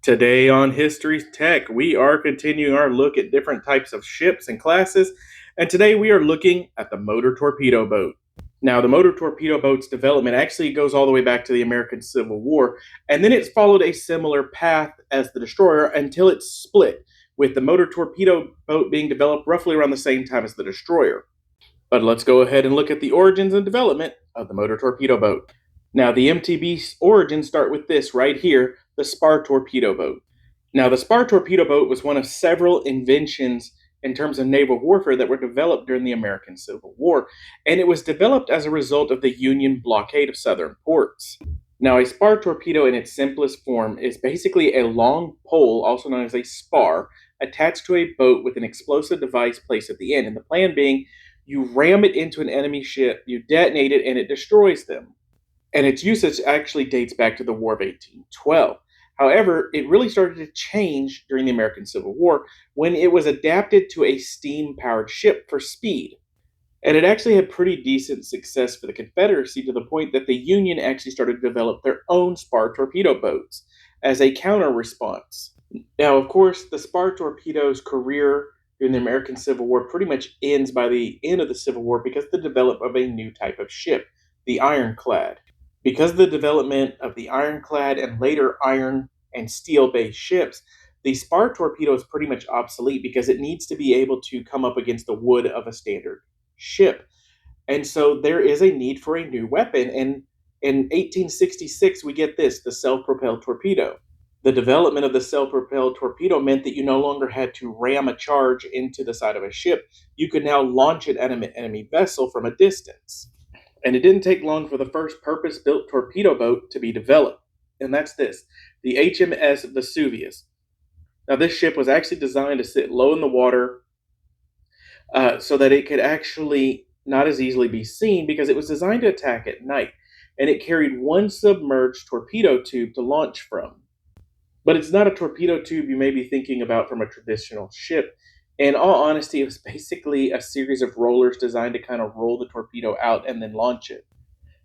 Today on History's Tech, we are continuing our look at different types of ships and classes, and today we are looking at the motor torpedo boat. Now, the motor torpedo boat's development actually goes all the way back to the American Civil War, and then it's followed a similar path as the destroyer until it's split, with the motor torpedo boat being developed roughly around the same time as the destroyer. But let's go ahead and look at the origins and development of the motor torpedo boat. Now, the MTB's origins start with this right here, the spar torpedo boat. Now, the spar torpedo boat was one of several inventions in terms of naval warfare that were developed during the American Civil War, and it was developed as a result of the Union blockade of southern ports. Now, a spar torpedo in its simplest form is basically a long pole, also known as a spar, attached to a boat with an explosive device placed at the end, and the plan being you ram it into an enemy ship, you detonate it, and it destroys them. And its usage actually dates back to the War of 1812. However, it really started to change during the American Civil War when it was adapted to a steam-powered ship for speed. And it actually had pretty decent success for the Confederacy to the point that the Union actually started to develop their own spar torpedo boats as a counter response. Now, of course, the spar torpedo's career during the American Civil War pretty much ends by the end of the Civil War because of the development of a new type of ship, the ironclad. Because of the development of the ironclad and later iron and steel-based ships, the spar torpedo is pretty much obsolete because it needs to be able to come up against the wood of a standard ship. And so there is a need for a new weapon. And in 1866, we get this, the self-propelled torpedo. The development of the self-propelled torpedo meant that you no longer had to ram a charge into the side of a ship. You could now launch it at an enemy vessel from a distance. And it didn't take long for the first purpose-built torpedo boat to be developed. And that's this, the HMS Vesuvius. Now, this ship was actually designed to sit low in the water so that it could actually not as easily be seen because it was designed to attack at night. And it carried one submerged torpedo tube to launch from. But it's not a torpedo tube you may be thinking about from a traditional ship. In all honesty, it was basically a series of rollers designed to kind of roll the torpedo out and then launch it.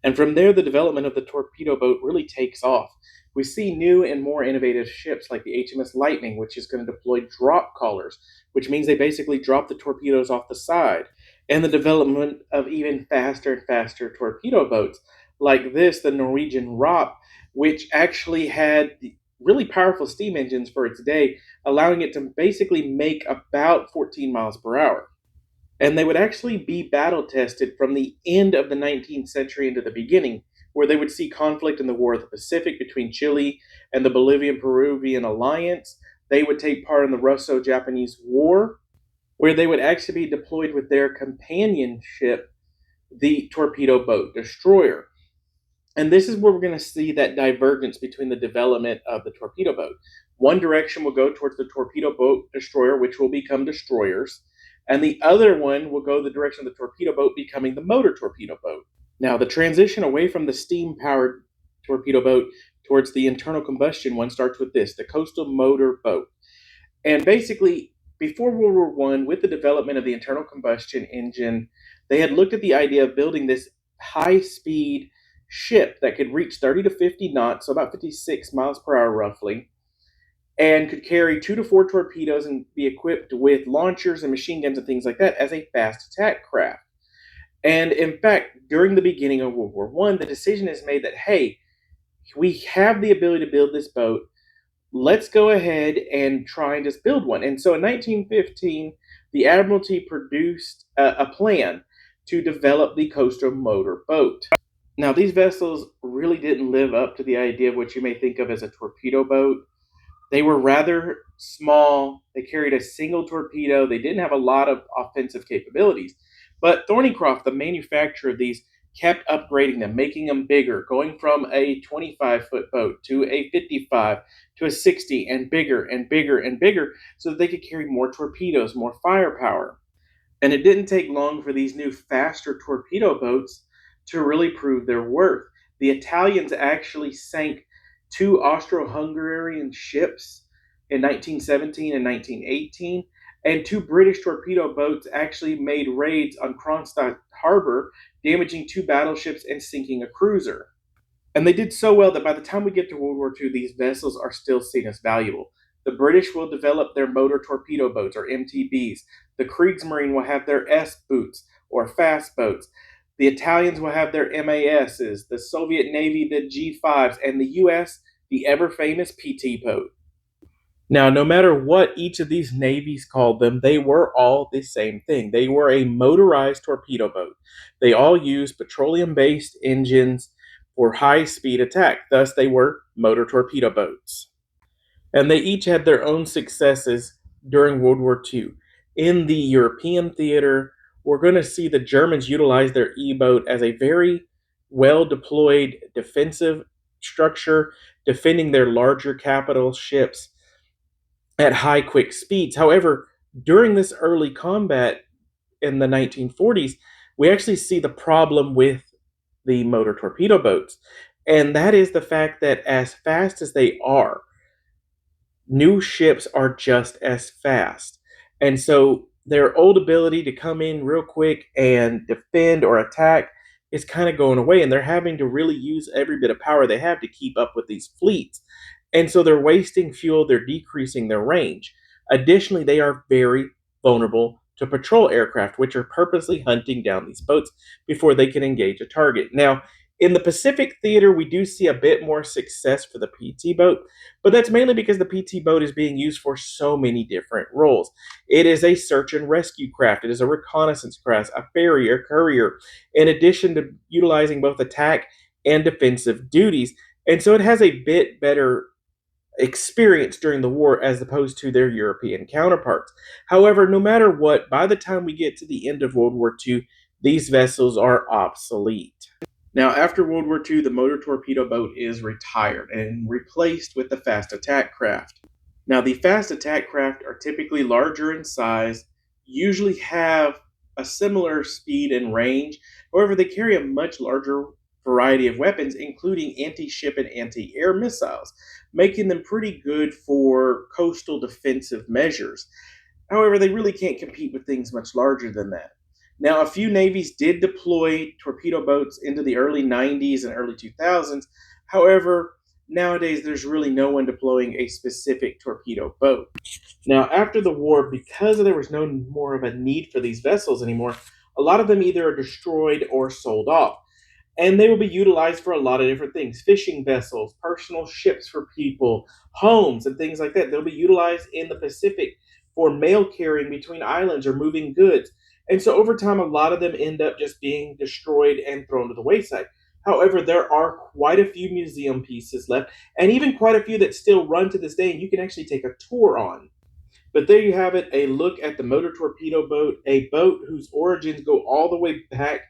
And from there, the development of the torpedo boat really takes off. We see new and more innovative ships like the HMS Lightning, which is going to deploy drop collars, which means they basically drop the torpedoes off the side. And the development of even faster and faster torpedo boats, like this, the Norwegian Rop, which actually had really powerful steam engines for its day, allowing it to basically make about 14 miles per hour. And they would actually be battle tested from the end of the 19th century into the beginning, where they would see conflict in the War of the Pacific between Chile and the Bolivian-Peruvian alliance. They would take part in the Russo-Japanese War, where they would actually be deployed with their companion ship, the torpedo boat destroyer. And this is where we're going to see that divergence between the development of the torpedo boat. One direction will go towards the torpedo boat destroyer, which will become destroyers, and the other one will go the direction of the torpedo boat becoming the motor torpedo boat. Now, the transition away from the steam-powered torpedo boat towards the internal combustion one starts with this, the coastal motor boat. And basically, before World War I, with the development of the internal combustion engine, they had looked at the idea of building this high-speed ship that could reach 30 to 50 knots, so about 56 miles per hour roughly, and could carry 2 to 4 torpedoes and be equipped with launchers and machine guns and things like that as a fast attack craft. And in fact, during the beginning of World War I, the decision is made that, hey, we have the ability to build this boat. Let's go ahead and try and just build one. And so in 1915, the Admiralty produced a plan to develop the coastal motor boat. Now, these vessels really didn't live up to the idea of what you may think of as a torpedo boat. They were rather small. They carried a single torpedo. They didn't have a lot of offensive capabilities. But Thornycroft, the manufacturer of these, kept upgrading them, making them bigger, going from a 25-foot boat to a 55 to a 60 and bigger and bigger and bigger so that they could carry more torpedoes, more firepower. And it didn't take long for these new faster torpedo boats to really prove their worth. The Italians actually sank 2 Austro-Hungarian ships in 1917 and 1918, and 2 British torpedo boats actually made raids on Kronstadt Harbor, damaging 2 battleships and sinking a cruiser. And they did so well that by the time we get to World War II, these vessels are still seen as valuable. The British will develop their motor torpedo boats, or MTBs. The Kriegsmarine will have their S boots, or fast boats. The Italians will have their MASs, the Soviet Navy, the G5s, and the US, the ever famous PT boat. Now, no matter what each of these navies called them, they were all the same thing. They were a motorized torpedo boat. They all used petroleum based engines for high speed attack. Thus, they were motor torpedo boats. And they each had their own successes during World War II. In the European theater, we're going to see the Germans utilize their E boat as a very well deployed defensive structure, defending their larger capital ships at high quick speeds. However, during this early combat in the 1940s, we actually see the problem with the motor torpedo boats. And that is the fact that as fast as they are, new ships are just as fast. And so their old ability to come in real quick and defend or attack is kind of going away. And they're having to really use every bit of power they have to keep up with these fleets. And so they're wasting fuel, they're decreasing their range. Additionally, they are very vulnerable to patrol aircraft, which are purposely hunting down these boats before they can engage a target. Now, in the Pacific theater, we do see a bit more success for the PT boat, but that's mainly because the PT boat is being used for so many different roles. It is a search and rescue craft, it is a reconnaissance craft, a ferry, a courier, in addition to utilizing both attack and defensive duties. And so it has a bit better experience during the war as opposed to their European counterparts. However, no matter what, by the time we get to the end of World War II, these vessels are obsolete. Now, after World War II, the motor torpedo boat is retired and replaced with the fast attack craft. Now, the fast attack craft are typically larger in size, usually have a similar speed and range. However, they carry a much larger variety of weapons, including anti ship and anti air missiles, making them pretty good for coastal defensive measures. However, they really can't compete with things much larger than that. Now, a few navies did deploy torpedo boats into the early 90s and early 2000s. However, nowadays there's really no one deploying a specific torpedo boat. Now, after the war, because there was no more of a need for these vessels anymore, a lot of them either are destroyed or sold off. And they will be utilized for a lot of different things: fishing vessels, personal ships for people, homes, and things like that. They'll be utilized in the Pacific for mail carrying between islands or moving goods. And so over time, a lot of them end up just being destroyed and thrown to the wayside. However, there are quite a few museum pieces left, and even quite a few that still run to this day, and you can actually take a tour on. But there you have it, a look at the motor torpedo boat, a boat whose origins go all the way back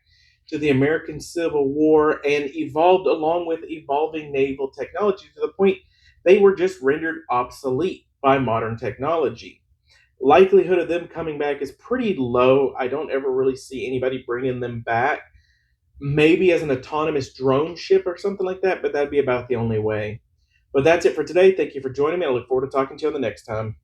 to the American Civil War and evolved along with evolving naval technology to the point they were just rendered obsolete by modern technology. Likelihood of them coming back is pretty low. I don't ever really see anybody bringing them back. Maybe as an autonomous drone ship or something like that, but that'd be about the only way. But that's it for today. Thank you for joining me. I look forward to talking to you on the next time.